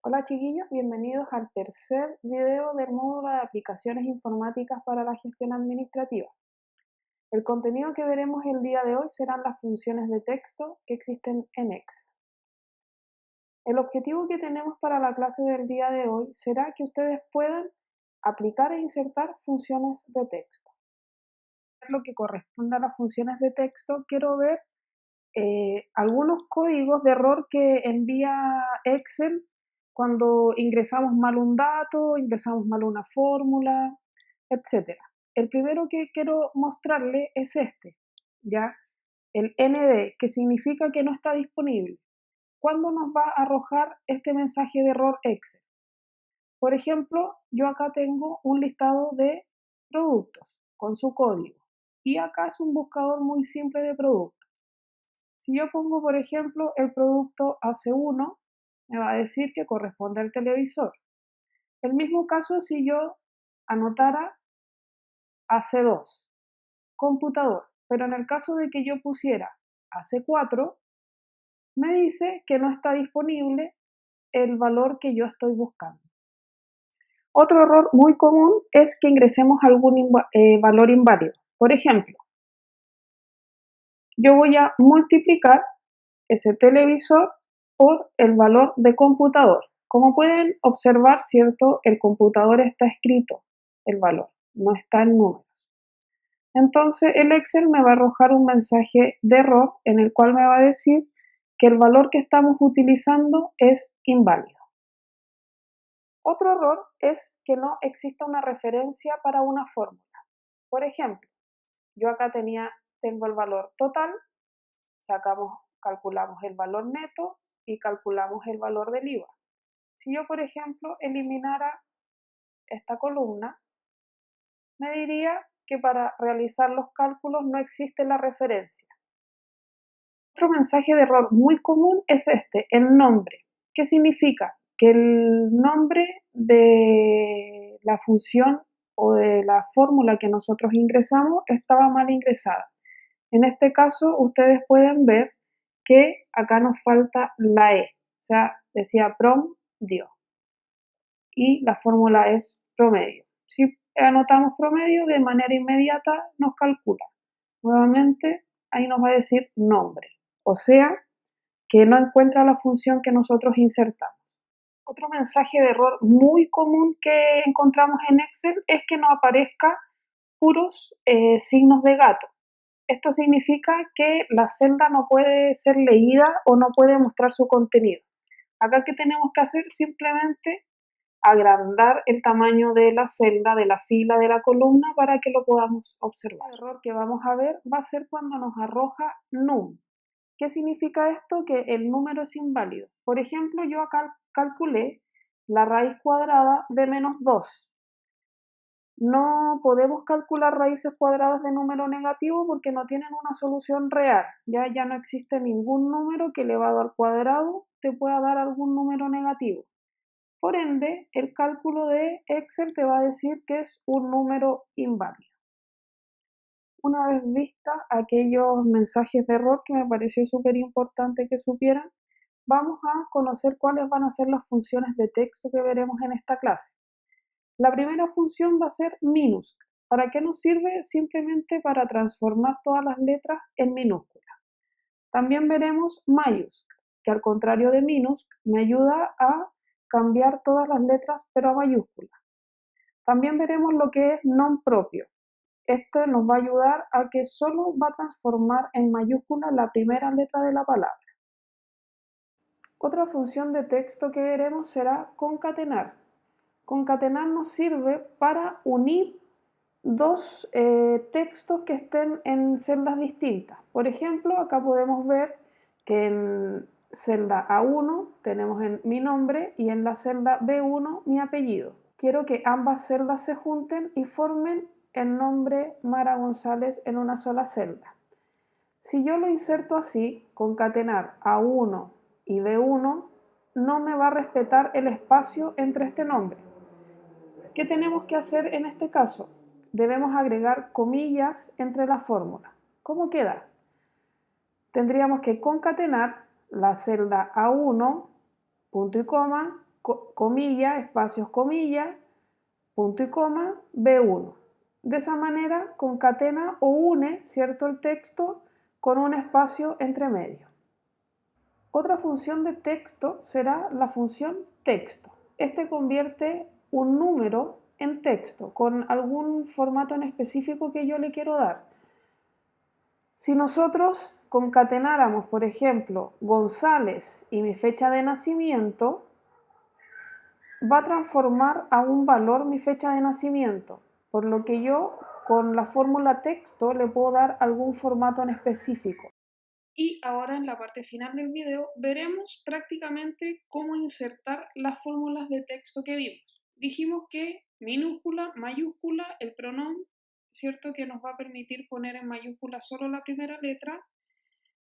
Hola chiquillos, bienvenidos al tercer video del módulo de aplicaciones informáticas para la gestión administrativa. El contenido que veremos el día de hoy serán las funciones de texto que existen en Excel. El objetivo que tenemos para la clase del día de hoy será que ustedes puedan aplicar e insertar funciones de texto. Lo que corresponde a las funciones de texto, quiero ver algunos códigos de error que envía Excel cuando ingresamos mal un dato, ingresamos mal una fórmula, etc. El primero que quiero mostrarle es este, ¿ya? El ND, que significa que no está disponible. ¿Cuándo nos va a arrojar este mensaje de error Excel? Por ejemplo, yo acá tengo un listado de productos con su código y acá es un buscador muy simple de productos. Si yo pongo, por ejemplo, el producto AC1, me va a decir que corresponde al televisor. El mismo caso si yo anotara AC2, computador, pero en el caso de que yo pusiera AC4, me dice que no está disponible el valor que yo estoy buscando. Otro error muy común es que ingresemos algún valor inválido. Por ejemplo, yo voy a multiplicar ese televisor por el valor de computador. Como pueden observar, ¿cierto? El computador está escrito, el valor, no está en números. Entonces el Excel me va a arrojar un mensaje de error en el cual me va a decir que el valor que estamos utilizando es inválido. Otro error es que no exista una referencia para una fórmula. Por ejemplo, yo acá tengo el valor total, calculamos el valor neto y calculamos el valor del IVA. Si yo, por ejemplo, eliminara esta columna, me diría que para realizar los cálculos no existe la referencia. Otro mensaje de error muy común es este, el nombre. ¿Qué significa? Que el nombre de la función o de la fórmula que nosotros ingresamos estaba mal ingresada. En este caso, ustedes pueden ver que acá nos falta la E, o sea, decía prom dio, y la fórmula es promedio. Si anotamos promedio, de manera inmediata nos calcula. Nuevamente, ahí nos va a decir nombre, o sea, que no encuentra la función que nosotros insertamos. Otro mensaje de error muy común que encontramos en Excel es que no aparezca puros signos de gato. Esto significa que la celda no puede ser leída o no puede mostrar su contenido. Acá, ¿qué tenemos que hacer? Simplemente agrandar el tamaño de la celda, de la fila, de la columna para que lo podamos observar. El error que vamos a ver va a ser cuando nos arroja num. ¿Qué significa esto? Que el número es inválido. Por ejemplo, yo acá calculé la raíz cuadrada de menos 2. No podemos calcular raíces cuadradas de número negativo porque no tienen una solución real. Ya no existe ningún número que elevado al cuadrado te pueda dar algún número negativo. Por ende, el cálculo de Excel te va a decir que es un número inválido. Una vez vista aquellos mensajes de error que me pareció súper importante que supieran, vamos a conocer cuáles van a ser las funciones de texto que veremos en esta clase. La primera función va a ser minusc. ¿Para qué nos sirve? Simplemente para transformar todas las letras en minúsculas. También veremos mayusc, que al contrario de minusc me ayuda a cambiar todas las letras pero a mayúsculas. También veremos lo que es non propio. Esto nos va a ayudar a que solo va a transformar en mayúscula la primera letra de la palabra. Otra función de texto que veremos será concatenar. Concatenar nos sirve para unir dos textos que estén en celdas distintas. Por ejemplo, acá podemos ver que en celda A1 tenemos mi nombre y en la celda B1 mi apellido. Quiero que ambas celdas se junten y formen el nombre Mara González en una sola celda. Si yo lo inserto así, concatenar A1 y B1, no me va a respetar el espacio entre este nombre. ¿Qué tenemos que hacer en este caso? Debemos agregar comillas entre la fórmula. ¿Cómo queda? Tendríamos que concatenar la celda A1, punto y coma, comilla, espacios, comilla, punto y coma, B1. De esa manera concatena o une, ¿cierto?, el texto con un espacio entre medio. Otra función de texto será la función texto. Este convierte un número en texto con algún formato en específico que yo le quiero dar. Si nosotros concatenáramos, por ejemplo, González y mi fecha de nacimiento, va a transformar a un valor mi fecha de nacimiento, por lo que yo con la fórmula texto le puedo dar algún formato en específico. Y ahora en la parte final del video veremos prácticamente cómo insertar las fórmulas de texto que vimos. Dijimos que minúscula, mayúscula, el pronombre, ¿cierto?, que nos va a permitir poner en mayúscula solo la primera letra,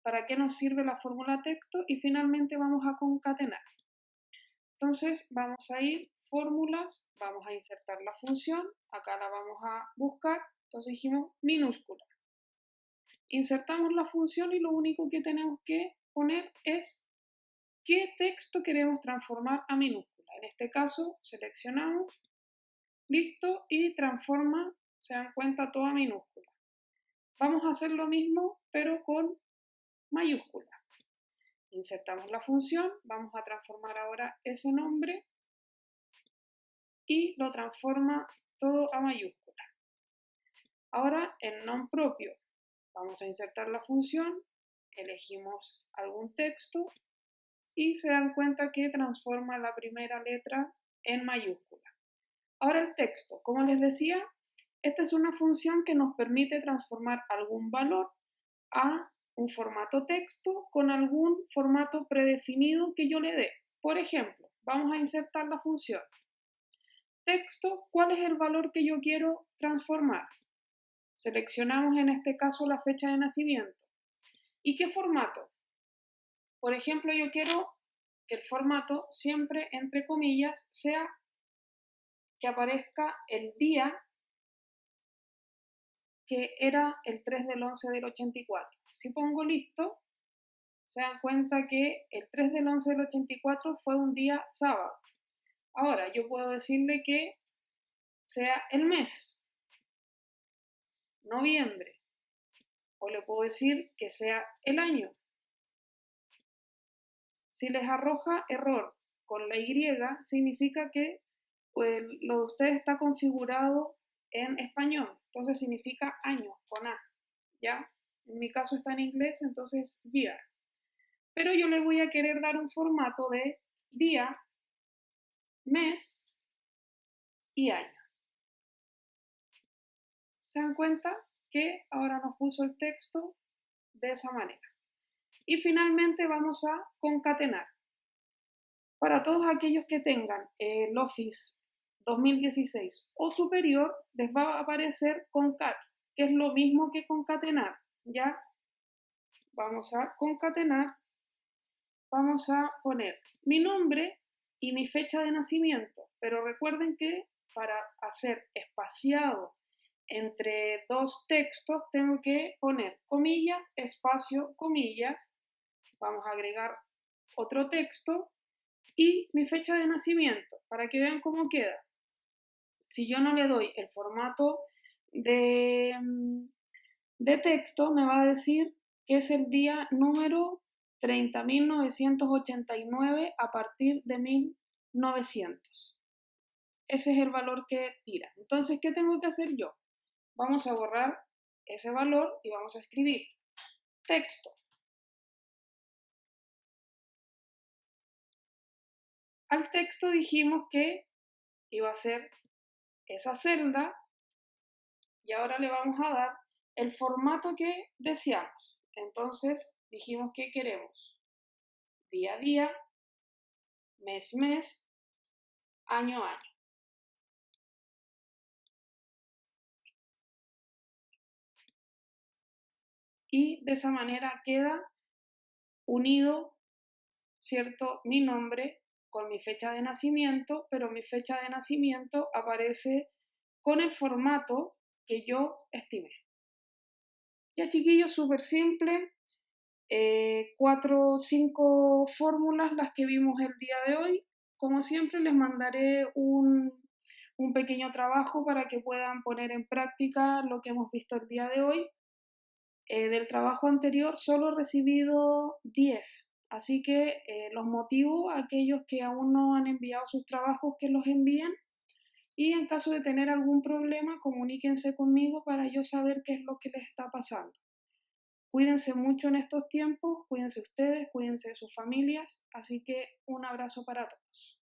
para qué nos sirve la fórmula texto y finalmente vamos a concatenar. Entonces vamos a ir fórmulas, vamos a insertar la función, acá la vamos a buscar, entonces dijimos minúscula. Insertamos la función y lo único que tenemos que poner es qué texto queremos transformar a minúscula. En este caso seleccionamos, listo, y transforma, se dan cuenta, toda minúscula. Vamos a hacer lo mismo pero con mayúscula. Insertamos la función, vamos a transformar ahora ese nombre y lo transforma todo a mayúscula. Ahora en nom propio vamos a insertar la función, elegimos algún texto y se dan cuenta que transforma la primera letra en mayúscula. Ahora el texto, como les decía, esta es una función que nos permite transformar algún valor a un formato texto con algún formato predefinido que yo le dé. Por ejemplo, vamos a insertar la función texto, ¿cuál es el valor que yo quiero transformar? Seleccionamos en este caso la fecha de nacimiento. ¿Y qué formato? Por ejemplo, yo quiero que el formato siempre, entre comillas, sea que aparezca el día que era el 3 del 11 del 84. Si pongo listo, se dan cuenta que el 3 del 11 del 84 fue un día sábado. Ahora, yo puedo decirle que sea el mes, noviembre, o le puedo decir que sea el año. Si les arroja error con la Y, significa que pues, lo de ustedes está configurado en español, entonces significa año, con A, ¿ya? En mi caso está en inglés, entonces year. Pero yo le voy a querer dar un formato de día, mes y año. ¿Se dan cuenta que ahora nos puso el texto de esa manera? Y finalmente vamos a concatenar. Para todos aquellos que tengan el Office 2016 o superior, les va a aparecer concat, que es lo mismo que concatenar, ¿ya? Vamos a concatenar, vamos a poner mi nombre y mi fecha de nacimiento, pero recuerden que para hacer espaciado entre dos textos tengo que poner comillas, espacio, comillas, vamos a agregar otro texto y mi fecha de nacimiento, para que vean cómo queda. Si yo no le doy el formato de texto, me va a decir que es el día número 30.989 a partir de 1900. Ese es el valor que tira. Entonces, ¿qué tengo que hacer yo? Vamos a borrar ese valor y vamos a escribir texto. Al texto dijimos que iba a ser esa celda y ahora le vamos a dar el formato que deseamos. Entonces dijimos que queremos día a día, mes mes, año a año. Y de esa manera queda unido, ¿cierto?, mi nombre con mi fecha de nacimiento, pero mi fecha de nacimiento aparece con el formato que yo estimé. Ya, chiquillos, súper simple. 4 o 5 fórmulas las que vimos el día de hoy. como siempre, les mandaré un pequeño trabajo para que puedan poner en práctica lo que hemos visto el día de hoy. Del trabajo anterior solo he recibido 10, así que los motivo a aquellos que aún no han enviado sus trabajos que los envíen, y en caso de tener algún problema comuníquense conmigo para yo saber qué es lo que les está pasando. Cuídense mucho en estos tiempos, cuídense ustedes, cuídense de sus familias, así que un abrazo para todos.